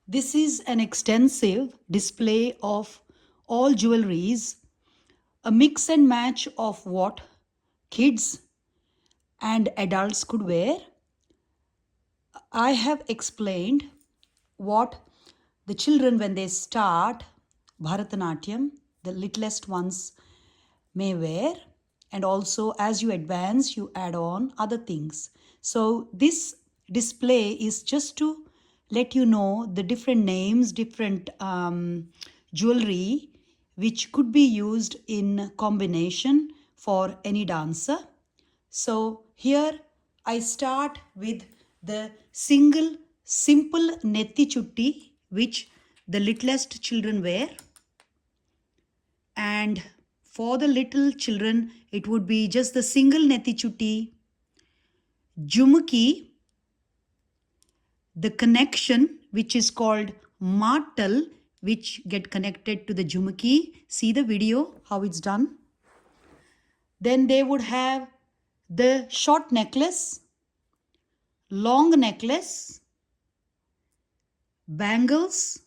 This is an extensive display of all jewelries, a mix and match of what kids and adults could wear. I have explained what the children, when they start Bharatanatyam, the littlest ones may wear, and also as you advance, you add on other things. So, this display is just to let you know the different names, different jewelry which could be used in combination for any dancer. So here I start with the single simple netti chutti which the littlest children wear, and for the little children it would be just the single netti chutti, jumuki, the connection which is called martal which get connected to the jumuki. See the video how it's done. Then they would have the short necklace, long necklace, bangles,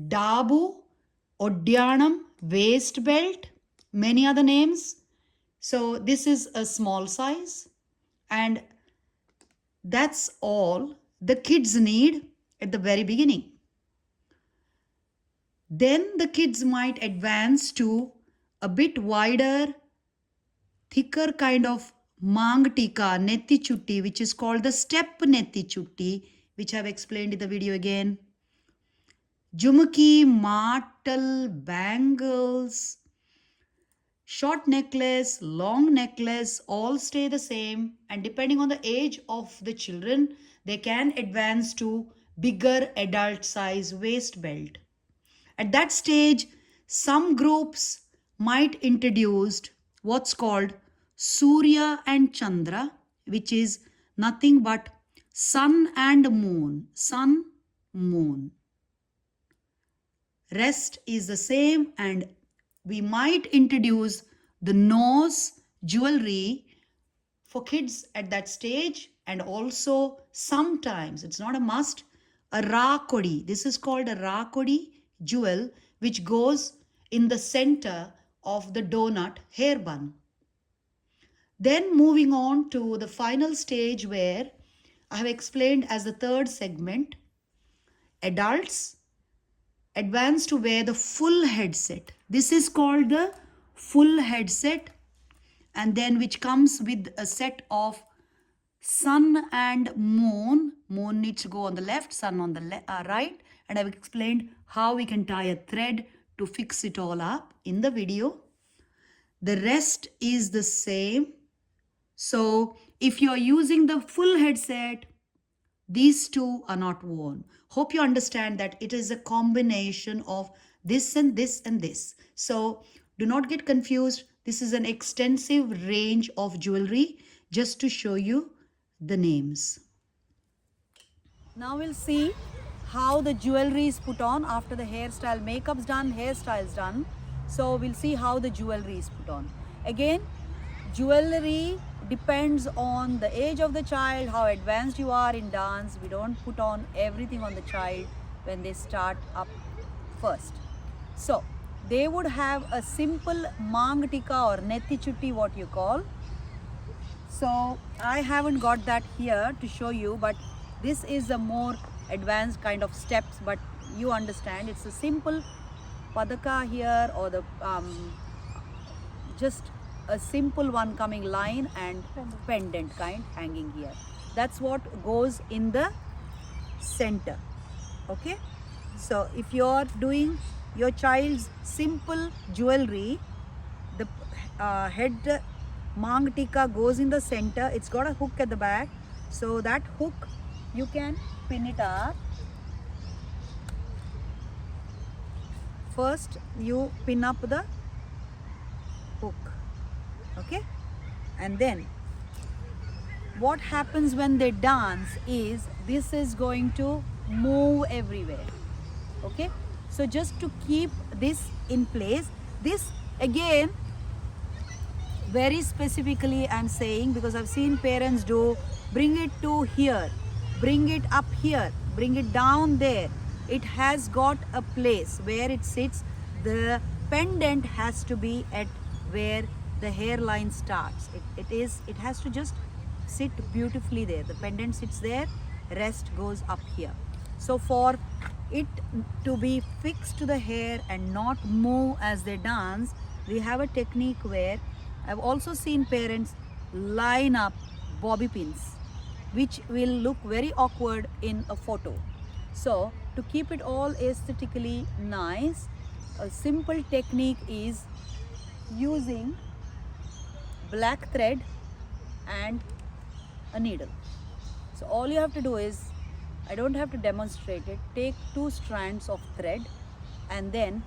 dabu, odyanam, waist belt, many other names. So this is a small size, and that's all the kids need at the very beginning. Then the kids might advance to a bit wider, thicker kind of mang tika, netti chutti, which is called the step netti chutti, which I've explained in the video again. Jumuki, martal, bangles, short necklace, long necklace, all stay the same. And depending on the age of the children, they can advance to bigger adult size waist belt. At that stage, some groups might introduce what's called Surya and Chandra, which is nothing but sun and moon. Sun, moon. Rest is the same, and we might introduce the nose jewelry for kids at that stage, and also sometimes, it's not a must, a rakodi. This is called a rakodi jewel which goes in the center of the donut hair bun. Then moving on to the final stage where I have explained as the third segment, adults advance to wear the full headset. This is called the full headset, and then which comes with a set of sun and moon. Moon needs to go on the left, sun on the right, and I've explained how we can tie a thread to fix it all up in the video. The rest is the same. So if you are using the full headset, these two are not worn. Hope you understand that it is a combination of this and this and this. So do not get confused. This is an extensive range of jewelry just to show you the names. Now we'll see how the jewelry is put on after the hairstyle. Makeup's done, hairstyle's done. So we'll see how the jewelry is put on. Again, jewelry depends on the age of the child, how advanced you are in dance. We don't put on everything on the child when they start up first. So they would have a simple mang tika or netti chutti, what you call. So I haven't got that here to show you, but this is a more advanced kind of steps, but you understand it's a simple padaka here, or the just a simple one coming line and pendant kind hanging here. That's what goes in the center. Okay, so if you're doing your child's simple jewelry, the head mang tika goes in the center. It's got a hook at the back, so that hook you can pin it up. First you pin up the hook, okay, and then what happens when they dance is this is going to move everywhere. Okay, so just to keep this in place, this again very specifically I'm saying, because I've seen parents do, bring it to here, bring it up here, bring it down there. It has got a place where it sits. The pendant has to be at where the hairline starts. It has to just sit beautifully there. The pendant sits there, rest goes up here. So for it to be fixed to the hair and not move as they dance, we have a technique where I've also seen parents line up bobby pins, which will look very awkward in a photo. So to keep it all aesthetically nice, a simple technique is using black thread and a needle. So all you have to do is, I don't have to demonstrate it, take 2 strands of thread and then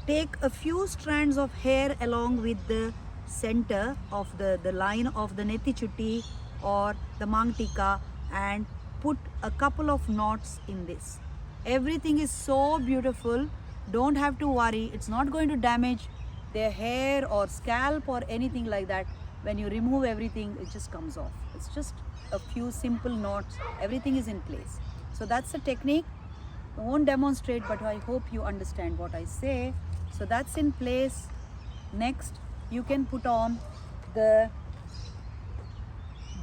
take a few strands of hair along with the center of the line of the neti chutti or the mang tika and put a couple of knots in this. Everything is so beautiful. Don't have to worry. It's not going to damage their hair or scalp or anything like that. When you remove everything, it just comes off. It's just a few simple knots. Everything is in place. So that's the technique. I won't demonstrate, but I hope you understand what I say. So that's in place. Next, you can put on the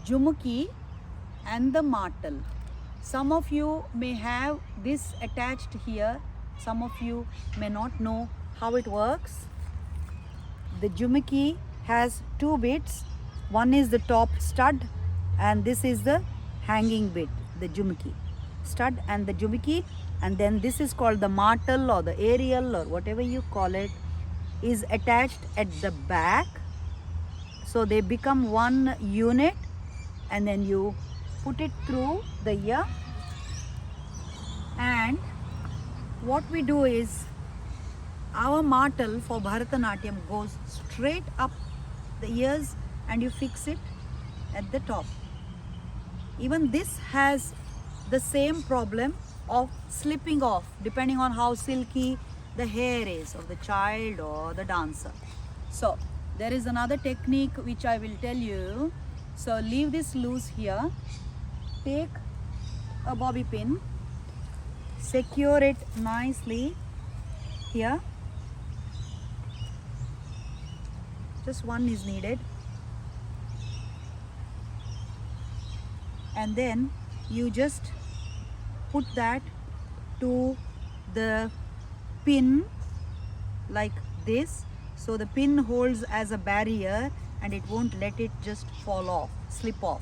jumuki and the martal. Some of you may have this attached here. Some of you may not know how it works. The jumuki has 2 bits. One is the top stud and this is the hanging bit, the jumuki. Stud and the jumuki, and then this is called the martal or the aerial or whatever you call it, is attached at the back. So they become one unit and then you put it through the ear. And what we do is, our martal for Bharatanatyam goes straight up the ears and you fix it at the top. Even this has the same problem of slipping off depending on how silky the hair is of the child or the dancer. So there is another technique which I will tell you. So leave this loose here, take a bobby pin, secure it nicely here. Just one is needed. And then you just put that to the pin like this. So the pin holds as a barrier and it won't let it just fall off, slip off.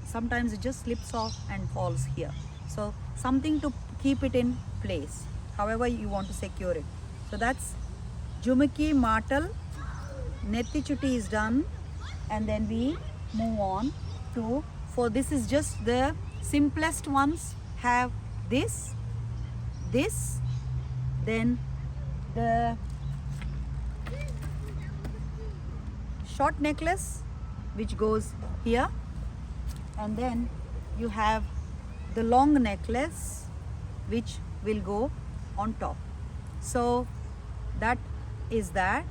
Sometimes it just slips off and falls here. So something to keep it in place, however you want to secure it. So that's jumuki, martal, neti chutti is done, and then we move on to, for this is just the simplest ones, have this, then the short necklace which goes here, and then you have the long necklace which will go on top. So that is that.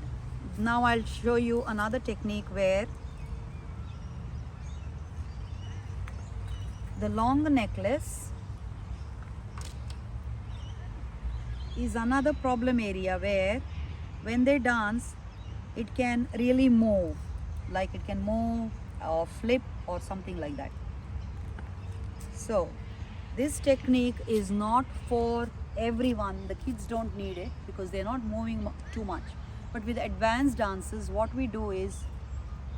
Now I'll show you another technique where the long necklace is another problem area where when they dance it can really move, like it can move or flip or something like that. So this technique is not for everyone. The kids don't need it because they're not moving too much. But with advanced dances, what we do is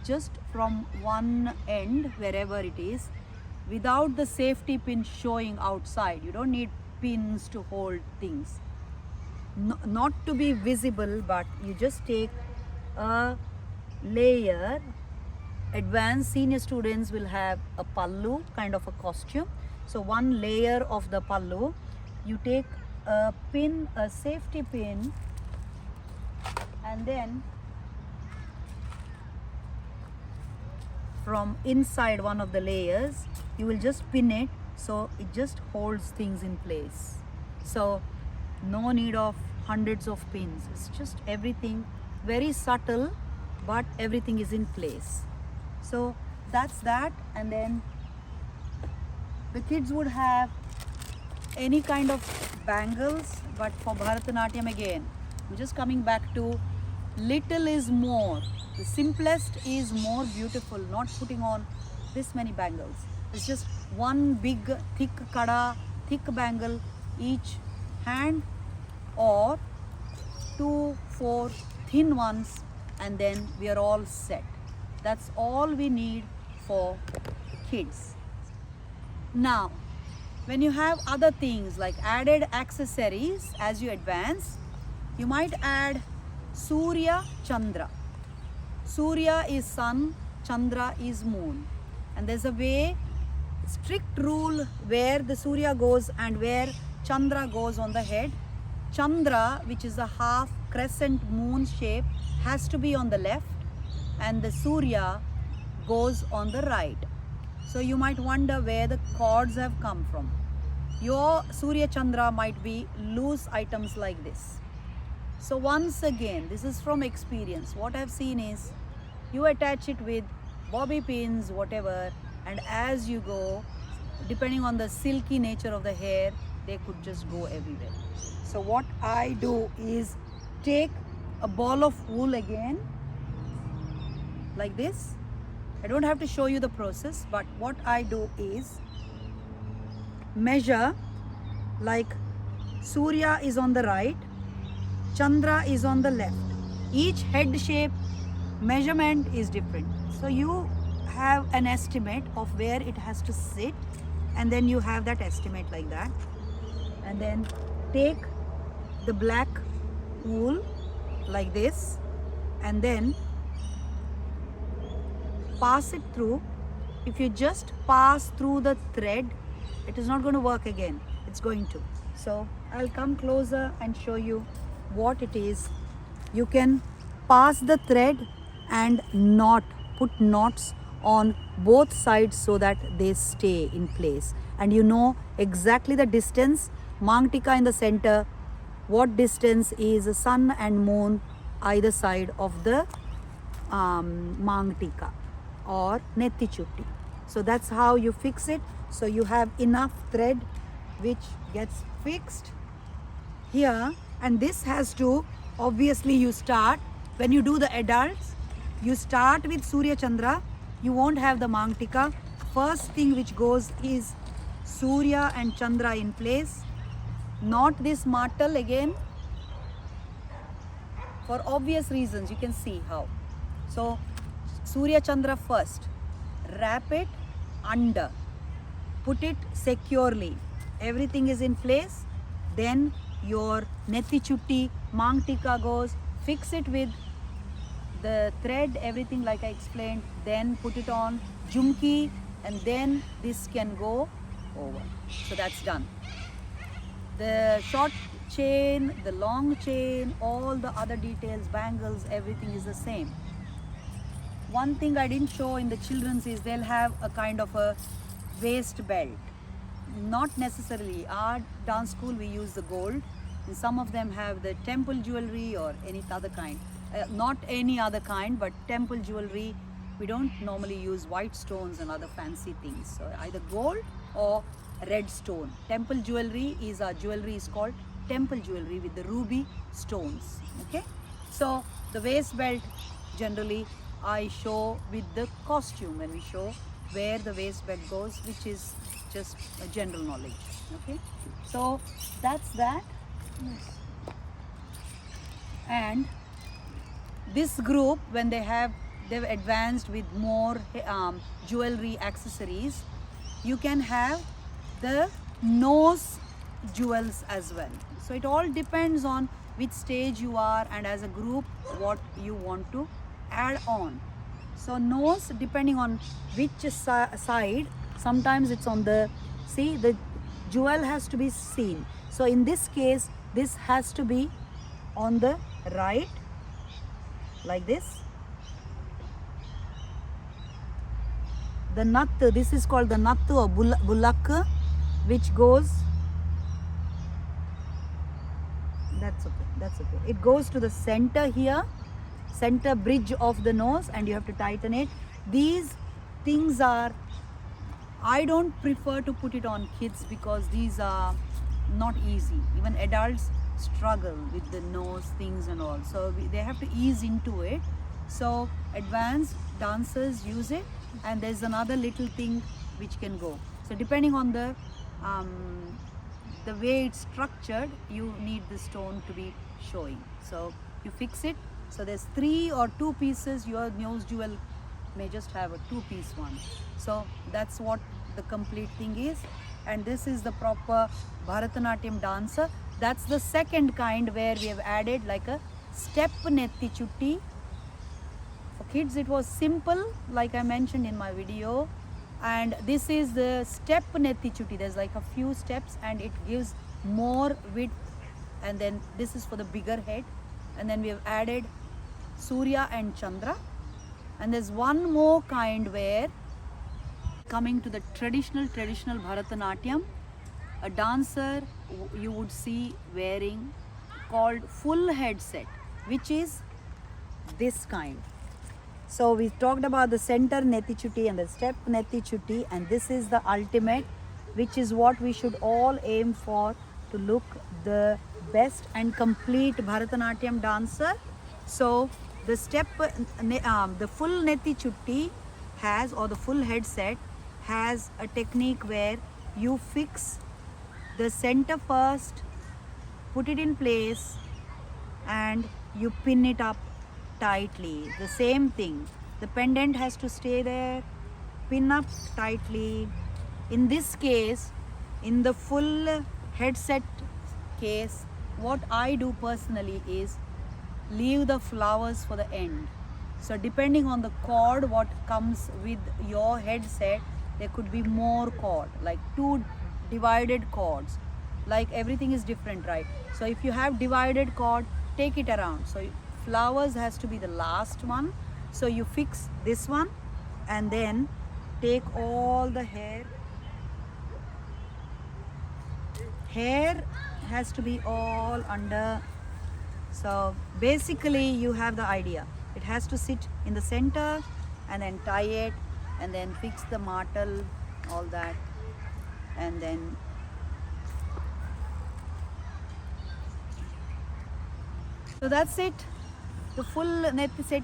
just from one end, wherever it is, without the safety pin showing outside. You don't need pins to hold things. Not to be visible, but you just take a layer. Advanced senior students will have a pallu, kind of a costume. So one layer of the pallu, you take a pin, a safety pin, and then from inside one of the layers you will just pin it, so it just holds things in place. So no need of hundreds of pins. It's just everything very subtle, but everything is in place. So that's that. And then the kids would have any kind of bangles, but for Bharatanatyam again, I'm just coming back to little is more. The simplest is more beautiful, not putting on this many bangles. It's just one big thick kada, thick bangle each hand, or 2, 4 thin ones, and then we are all set. That's all we need for kids. Now, when you have other things like added accessories as you advance, you might add Surya Chandra. Surya is sun, Chandra is moon. And there's a way, strict rule where the Surya goes and where Chandra goes on the head. Chandra, which is a half crescent moon shape, has to be on the left, and the Surya goes on the right. So you might wonder where the chords have come from. Your Surya Chandra might be loose items like this. So once again, this is from experience. What I've seen is you attach it with bobby pins, whatever, and as you go, depending on the silky nature of the hair, they could just go everywhere. So what I do is take a ball of wool again, like this. I don't have to show you the process, but what I do is measure, like Surya is on the right, Chandra is on the left. Each head shape measurement is different. So you have an estimate of where it has to sit, and then you have that estimate like that. And then take the black wool like this, and then pass it through. If you just pass through the thread, it is not going to work again. It's going to. So I'll come closer and show you what it is. You can pass the thread and put knots on both sides so that they stay in place, and you know exactly the distance. Mangtika in the center, what distance is sun and moon either side of the mangtika or netti chutti. So that's how you fix it. So you have enough thread which gets fixed here, and this has to, obviously you start, when you do the adults, you start with Surya Chandra. You won't have the mangtika. First thing which goes is Surya and Chandra in place, not this martal again, for obvious reasons. You can see how. So Surya Chandra first, wrap it under, put it securely, everything is in place. Then your netti chutti mangtika goes, fix it with the thread, everything like I explained, then put it on jumki, and then this can go over. So that's done. The short chain, the long chain, all the other details, bangles, everything is the same. One thing I didn't show in the children's is they'll have a kind of a waist belt. Not necessarily. Our dance school we use the gold, and some of them have the temple jewelry or any other kind. Not any other kind, but temple jewelry. We don't normally use white stones and other fancy things. So either gold or red stone. Temple jewelry is, our jewelry is called temple jewelry with the ruby stones. Okay. So the waist belt generally I show with the costume when we show where the waist belt goes, which is just a general knowledge. Okay. So that's that. Yes. And this group, when they've advanced with more jewelry accessories, you can have the nose jewels as well. So it all depends on which stage you are, and as a group what you want to add on. So nose, depending on which side, sometimes it's on the, see, the jewel has to be seen. So in this case, this has to be on the right, like this. The nut, this is called the nattu or bulak, which goes, that's okay. It goes to the center here, center bridge of the nose, and you have to tighten it. These things are I don't prefer to put it on kids because these are not easy. Even adults struggle with the nose things and all. So they have to ease into it. So advanced dancers use it, and there's another little thing which can go. So depending on the way it's structured, you need the stone to be showing. So you fix it. So there's 3 or 2 pieces. Your nose jewel may just have a 2-piece one. So that's what the complete thing is. And this is the proper Bharatanatyam dancer. That's the second kind where we have added like a step netti chutti. For kids it was simple, like I mentioned in my video. And this is the step netti chutti. There's like a few steps and it gives more width. And then this is for the bigger head. And then we have added Surya and Chandra. And there's one more kind where, coming to the traditional Bharatanatyam, a dancer you would see wearing called full head set, which is this kind. So we talked about the center netti chutti and the step netti chutti, and this is the ultimate, which is what we should all aim for to look the best and complete Bharatanatyam dancer. So the the full netti chutti has, or the full head set has, a technique where you fix the center first, put it in place, and you pin it up tightly. The same thing, the pendant has to stay there, pin up tightly. In this case, in the full headset case, what I do personally is leave the flowers for the end. So depending on the cord what comes with your headset, there could be more cord, like 2 divided cords, like everything is different, right? So if you have divided cord, take it around. So flowers has to be the last one. So you fix this one and then take all the hair has to be all under. So basically you have the idea. It has to sit in the center, and then tie it, and then fix the martal, all that, and then so that's it. The full net set,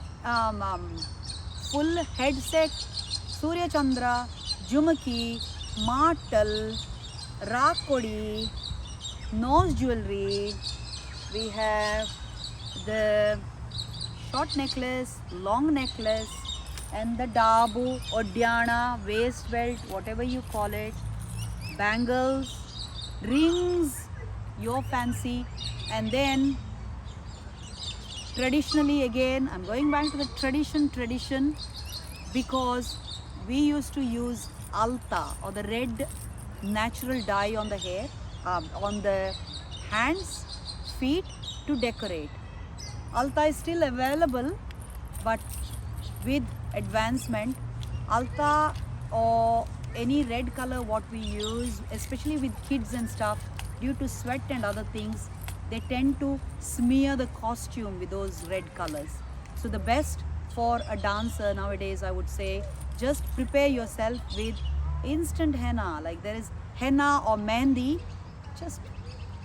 full head set, Surya Chandra, Jumaki, martal, rakodi, nose jewelry. We have the short necklace, long necklace, and the dabu, odhyana, waist belt, whatever you call it, bangles, rings, your fancy. And then traditionally, again, I'm going back to the tradition, because we used to use alta, or the red natural dye on the hair, on the hands, feet, to decorate. Alta is still available, but with advancement, alta or any red color what we use, especially with kids and stuff, due to sweat and other things, they tend to smear the costume with those red colors. So the best for a dancer nowadays, I would say, just prepare yourself with instant henna. Like there is henna or mehndi, just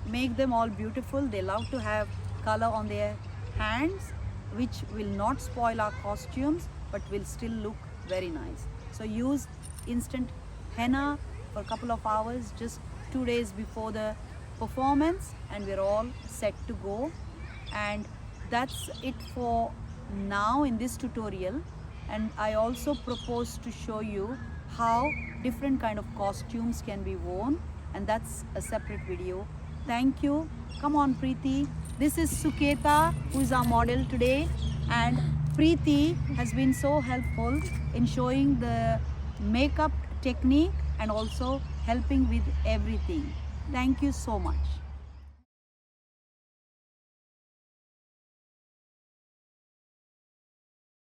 make them all beautiful. They love to have color on their hands, which will not spoil our costumes but will still look very nice. So use instant henna for a couple of hours, just 2 days before the performance, and we're all set to go. And that's it for now in this tutorial. And I also propose to show you how different kind of costumes can be worn, and that's a separate video. Thank you. Come on, Preeti. This is Suketa, who is our model today, and Preeti has been so helpful in showing the makeup technique and also helping with everything. Thank you so much.